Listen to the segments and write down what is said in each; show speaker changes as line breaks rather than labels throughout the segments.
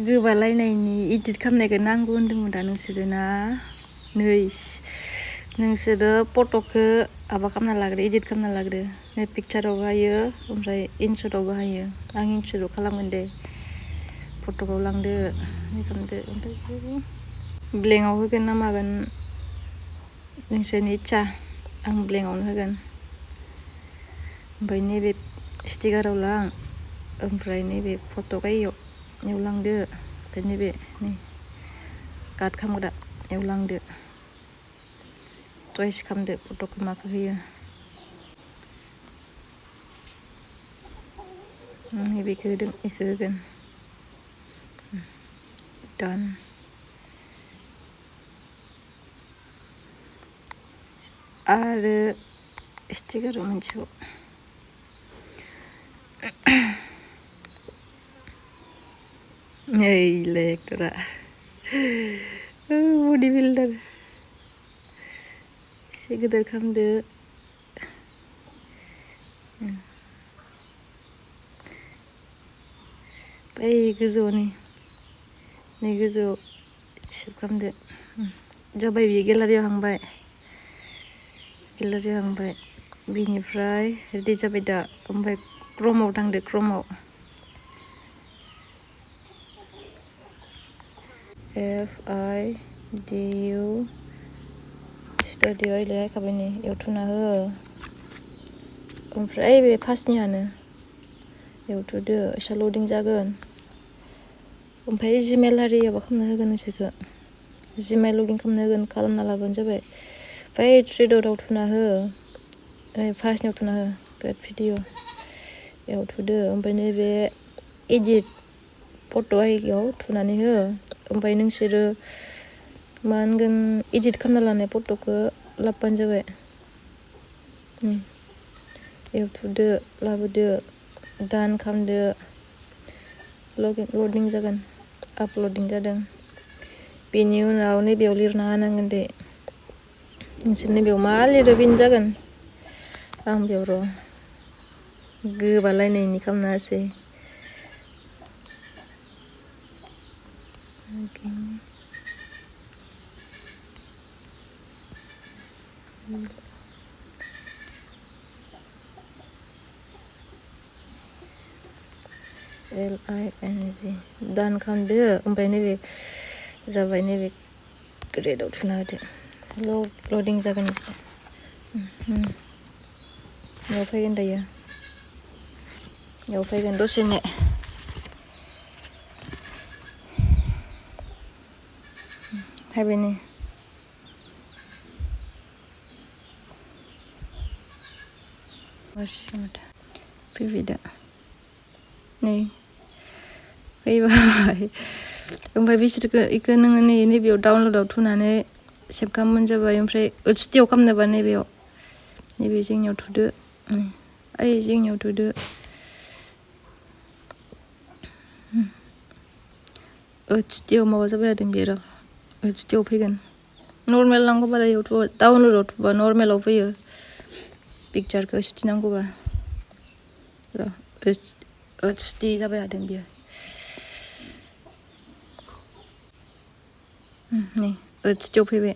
गोबालायनायनि edit खालामनायखौ नांगौ होन्दोंमोन दा नोंसोरो ना नोंसोरो फट'खौ माबा खालामना लाग्रो इडिट खालामना लाग्रो पिक्चारावबो हायो ओमफ्राय इनसर्टआवबो हायो आं इनसर्टआव खालामगोन दे फट'खौ लांदो खालामदो ओमफ्राय ब्लेंकआव होगोन ना मागोन नोंसोरनि इच्छा आं ब्लेंकआवनो होगोन ओमफ्राय नैबे स्टिकाराव लां ओमफ्राय नैबे फट' गायाव एवलांदो ओमफ्राय नैबे नै काट खालामग्रा एवलांदो चइस खालामदो फट'खौ माखौ होयो नैबेखौ होदों बेखौ होगोन डान आरो स्टिकाराव मोनसेबाव नैलै एक्टरा बडि बिल्डार एसे गिदिर खालामदो बै गोजौआव नै गोजौआव सेभ खालामदो जाबाय बियो गेलारियाव हांबाय बिनिफ्राय रेडि जाबाय दा ओमफ्राय क्रोमआव थांदो क्रोमआव FIDU स्टुडिअ आइलाय हायखाबाय नै इयाव थुना हो ओमफ्राय बे फार्स्टनियानो इयाव थुदो एसे लडिं जागोन ओमफ्राय जिमेल आरि माबा खालामना होगोन नोंसोरखौ जिमेल लगिन खालामना लाबानो जाबाय ओमफ्राय थ्रि डटआव थुना हो फार्स्टनियाव थुना हो ग्रेट भिडिअ'आव थुदो ओमफ्राय नैबे इडिट फट' आइयाव थुनानै हो ओमफ्राय नोंसोरो मा होनगोन इडिट खालामना लानाय फट'खौ लाबोबानो जाबाय इयाव थुदो लाबोदो दान खालामदो लडिं जागोन आपल'डिं जादों बेनि उनाव नैबेयाव लिरना होनांगोन दे नोंसोर नैबेयाव मा लिरो बेनो जागोन आं बेयाव र' गोबालायनायनि खालामना होसै LING दान खालामदो ओमफ्राय नैबे जाबाय नैबे ग्रेडआव थुना होदो लडिं जागोन बेयाव फैगोन दायो बेयाव फैगोन दसेनो फैबाय नै फैबाय दा नै फैबाय ओमफ्राय बिसोरखौ इखौ नोङो नैबेयाव डाउनलडआव थुनानै सेभ खालामबानो जाबाय ओमफ्राय ओइचडिआव खालामनोबा नैबेयाव नैबे जोंनियाव थुदो ओइ जोंनियाव थुदो ओइचडिआव माबा जाबाय थादों बेयो र' ओइचडिआव फैगोन नर्मेल नांगौबालाय डाउनलडआव थुबा नर्मेलाव फैयो पिक्चारखौ ओइचडि नांगौबा र' ओइचडि जाबाय थादों बेयो नै ओइचडिआव फैबाय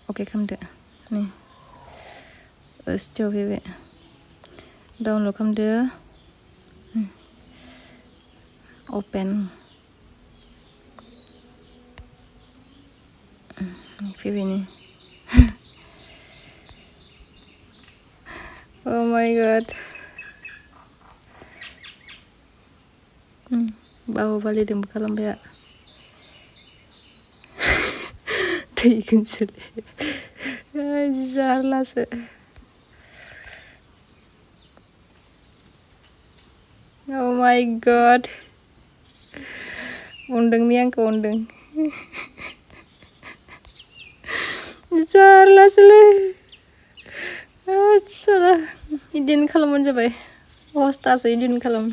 अके खालामदो नै ओइचडिआव फैबाय डाउनलड खालामदो अपेन फैबाय नै Oh my god बाहुबालिदोंबो खालामबाय थैगोनसोलै जारलासो Oh my god अनदोंनि आंखौ अनदों जारलासोलै आदसा इदिनो खालामबानो जाबाय हस्तासो इदिनो खालाम